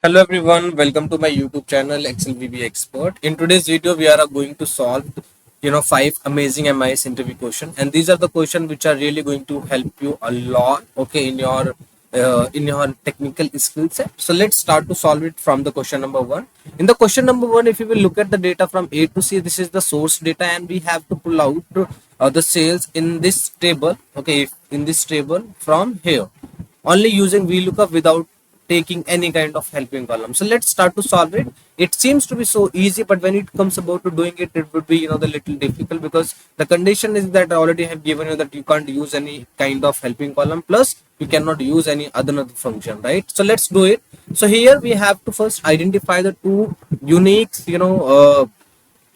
Hello everyone, welcome to my YouTube channel ExcelVBA Expert. In today's video, we are going to solve, five amazing MIS interview question, and these are the questions which are really going to help you a lot, okay, in your technical skill set. So let's start to solve it from the question number one. In the question number one, if you will look at the data from A to C, this is the source data, and we have to pull out the sales in this table, okay, in this table from here, only using VLOOKUP without taking any kind of helping column. So let's start to solve it. It seems to be so easy, but when it comes about to doing it, it would be the little difficult, because the condition is that I already have given you that you can't use any kind of helping column, plus you cannot use any other function, right? So let's do it. So here we have to first identify the two unique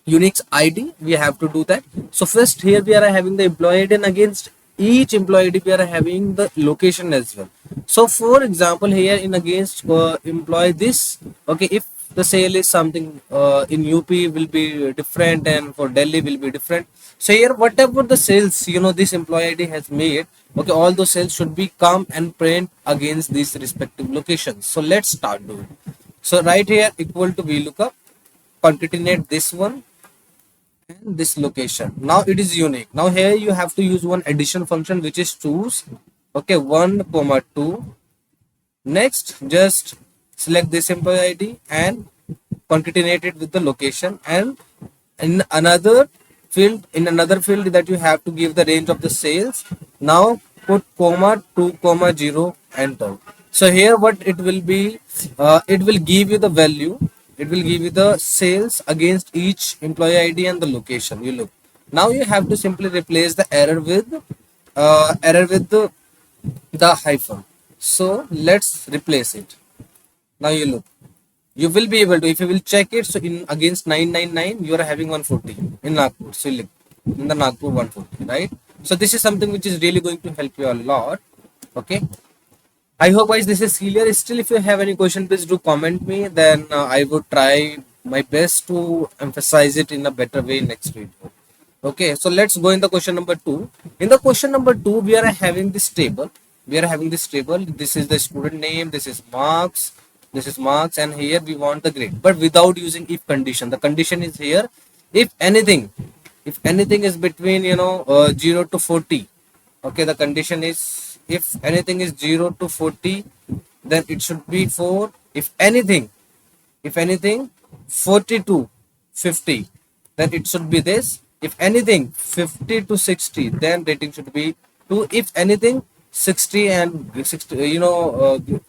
Unix ID. We have to do that. So first here we are having the employee ID, and against each employee ID we are having the location as well. So for example, here in against employee this, okay, if the sale is something in UP will be different, and for Delhi will be different. So here whatever the sales this employee ID has made, okay, all those sales should be come and print against these respective locations. So let's start doing. So right here equal to VLOOKUP, concatenate this one and this location. Now it is unique. Now here you have to use one addition function, which is choose, okay, 1 comma 2. Next just select this employee ID and concatenate it with the location, and in another field that you have to give the range of the sales. Now put comma 2 comma 0, enter. So here what it will be, it will give you the value, it will give you the sales against each employee ID and the location. You look, now you have to simply replace the error with the hyphen. So let's replace it. Now you look, you will be able to, if you will check it, so in against 999 you are having 140 in Nagpur. So look, in the Nagpur 140, right? So this is something which is really going to help you a lot. Okay, I hope guys this is clear. Still, if you have any question, please do comment me, then I would try my best to emphasize it in a better way next video. Okay, so let's go in the question number two. In the question number two, we are having this table. This is the student name, this is marks, and here we want the grade, but without using if condition. The condition is here, if anything is between 0 to 40. Okay, the condition is if anything is 0 to 40, then it should be 4. If anything 40 to 50, then it should be this. If anything 50 to 60, then rating should be 2. If anything 60 and 60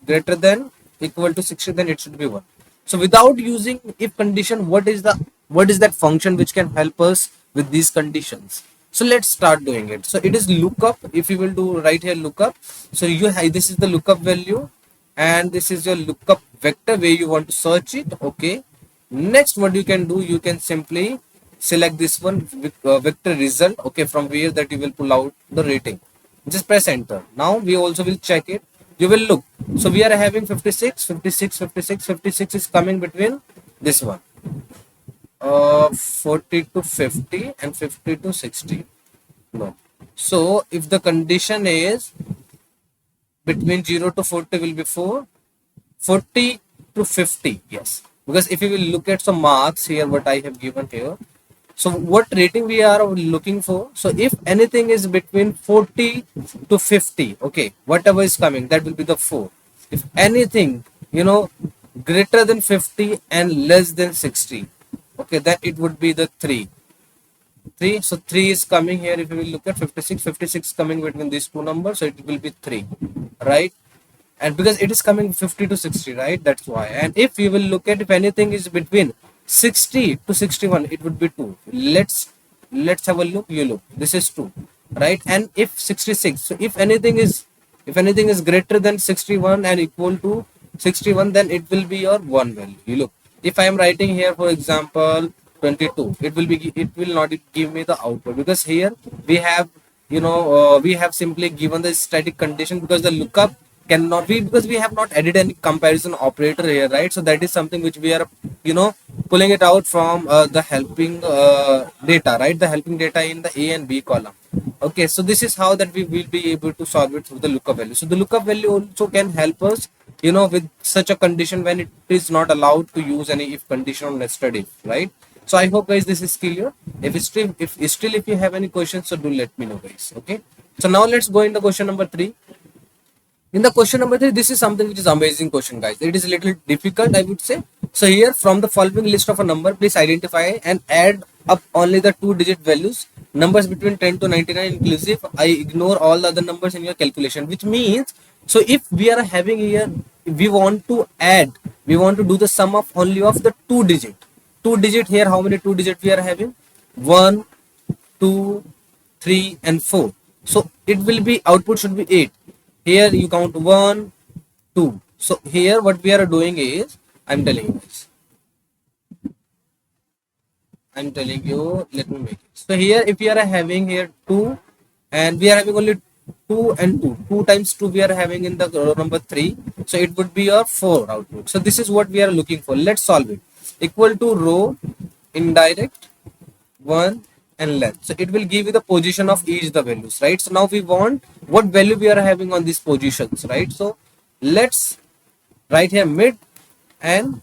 greater than equal to 60, then it should be 1. So without using if condition, what is that function which can help us with these conditions? So let's start doing it. So it is lookup. If you will do right here lookup, so this is the lookup value, and this is your lookup vector where you want to search it. Okay, next what you can do, you can simply select this one with vector result, okay, from where that you will pull out the rating. Just press enter. Now we also will check it. You will look, so we are having 56 is coming between this one, 40 to 50 and 50 to 60. No, so if the condition is between 0 to 40 will be 4, 40 to 50, yes, because if you will look at some marks here, what I have given here, so what rating we are looking for. So if anything is between 40 to 50, okay, whatever is coming, that will be the 4. If anything greater than 50 and less than 60, okay, then it would be the 3. So 3 is coming here. If you will look at 56 coming between these two numbers, so it will be 3, right? And because it is coming 50 to 60, right, that's why. And if you will look at, if anything is between 60 to 61, it would be 2. Let's have a look. You look, this is 2, right? And if 66, so if anything is greater than 61 and equal to 61, then it will be your 1 value. You look, if I am writing here, for example, 22, it will not give me the output, because here we have we have simply given the static condition, because the lookup cannot be, because we have not added any comparison operator here, right? So that is something which we are pulling it out from the helping data, right? The helping data in the A and B column. Okay, so this is how that we will be able to solve it through the lookup value. So the lookup value also can help us with such a condition when it is not allowed to use any if condition or nested if, right? So I hope guys this is clear. If you have any questions, so do let me know guys. Okay, so now let's go into question number 3. In the question number 3, this is something which is amazing question guys. It is a little difficult, I would say. So here, from the following list of a number, please identify and add up only the 2-digit values, numbers between 10 to 99 inclusive. I ignore all the other numbers in your calculation, which means, so if we are having here, we want to add, we want to do the sum of only of the 2-digit here. How many 2-digit we are having? 1, 2, 3 and 4. So it will be, output should be 8. Here you count 1, 2. So here what we are doing is, I'm telling you, let me make it. So here if we are having here 2 and we are having only 2 and 2. 2 times 2 we are having in the row number 3. So it would be your 4 output. So this is what we are looking for. Let's solve it. Equal to row, indirect, 1 and length. So it will give you the position of each the values, right? So now we want what value we are having on these positions, right? So let's write here mid and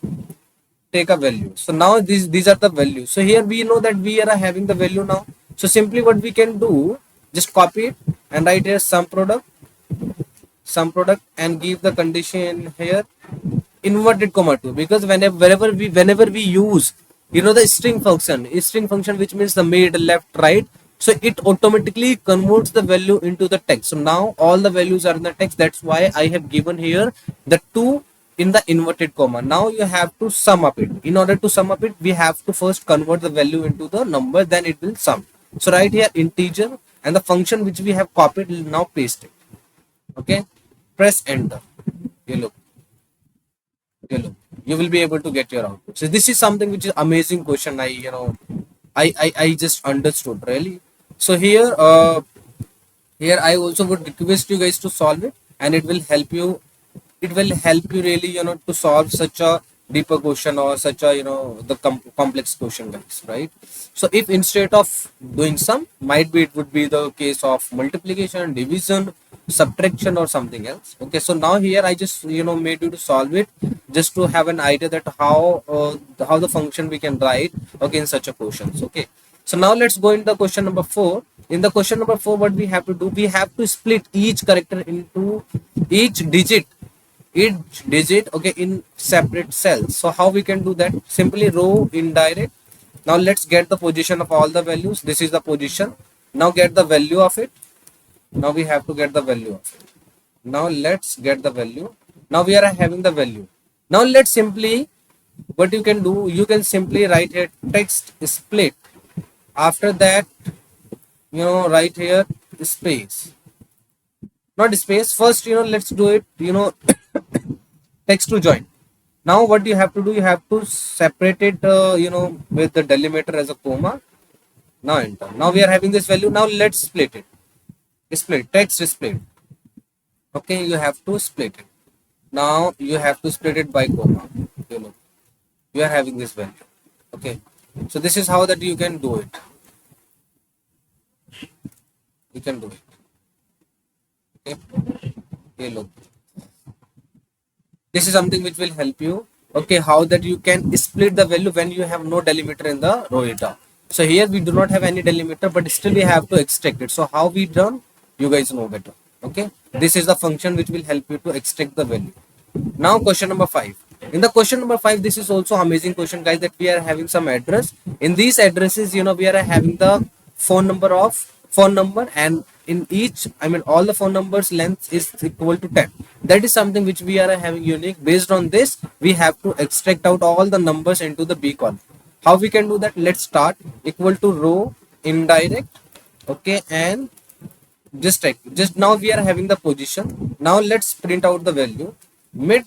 take a value. So now these are the values. So here we know that we are having the value now. So simply what we can do, just copy it and write here sum product and give the condition here inverted comma 2, because whenever we use the string function which means the mid, left, right, so it automatically converts the value into the text. So now all the values are in the text. That's why I have given here the 2 in the inverted comma. Now you have to sum up it. In order to sum up it, we have to first convert the value into the number, then it will sum. So right here integer and the function which we have copied, now paste it. Okay, press enter. You will be able to get your output. So this is something which is amazing question. I just understood really. So here I also would request you guys to solve it, and it will help you. It will help you really to solve such a deeper question or such a the complex question guys, right? So if instead of doing sum, might be it would be the case of multiplication, division, subtraction or something else. Okay, so now here I just made you to solve it just to have an idea that how the function we can write, okay, in such a questions. Okay, so now let's go into the question number 4. In the question number 4, what we have to do, we have to split each character into each digit, okay, in separate cells. So how we can do that? Simply row indirect. Now let's get the position of all the values. This is the position. Now get the value of it. Now we have to get the value of it. Now let's get the value. Now we are having the value. Now let's simply, what you can do, you can simply write here text split. After that, write here space, not space. First, let's do it, text to join. Now what you have to do, you have to separate it, with the delimiter as a comma. Now enter. Now we are having this value. Now let's split it. Split, text split. Okay, you have to split it. Now you have to split it by comma. You are having this value. Okay, so this is how that you can do it. You can do it. Okay, look. This is something which will help you. Okay, how that you can split the value when you have no delimiter in the row data. So here we do not have any delimiter, but still we have to extract it. So how we done, you guys know better. Okay, this is the function which will help you to extract the value. Now question number 5. In the question number 5, this is also amazing question guys, that we are having some address. In these addresses, we are having the phone number, and in each, all the phone numbers length is equal to 10. That is something which we are having unique. Based on this, we have to extract out all the numbers into the B column. How we can do that? Let's start. Equal to row indirect. Okay, and just now we are having the position. Now let's print out the value mid,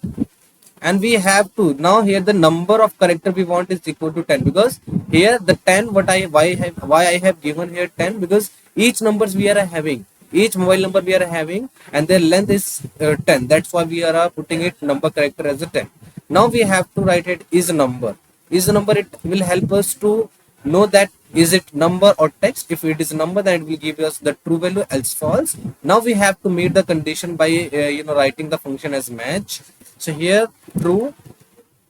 and we have to, now here the number of character we want is equal to 10, because here the 10, why I have given here 10, because each numbers we are having, each mobile number we are having, and their length is 10. That's why we are putting it number character as a 10. Now we have to write it is number. Is number, it will help us to know that is it number or text. If it is number, then it will give us the true value, else false. Now we have to meet the condition by writing the function as match. So here true.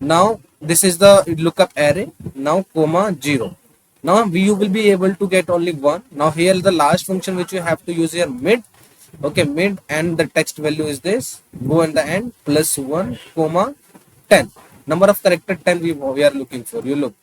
Now this is the lookup array. Now comma 0. Now you will be able to get only one. Now here the last function which you have to use here mid. Okay, mid, and the text value is this. Go in the end plus 1 comma 10. Number of character 10 we are looking for. You look.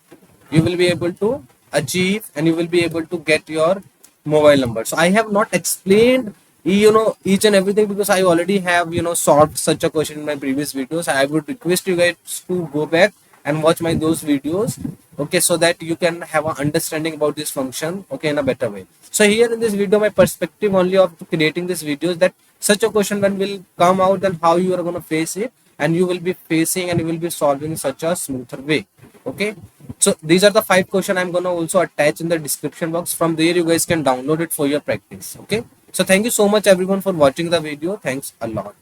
You will be able to achieve and you will be able to get your mobile number. So I have not explained each and everything because I already have solved such a question in my previous videos. I would request you guys to go back and watch my those videos, okay, so that you can have an understanding about this function, okay, in a better way. So here in this video, my perspective only of creating this video is that such a question when will come out, then how you are going to face it, and you will be facing and you will be solving such a smoother way. Okay, so these are the 5 questions I'm going to also attach in the description box. From there you guys can download it for your practice. Okay, so thank you so much everyone for watching the video. Thanks a lot.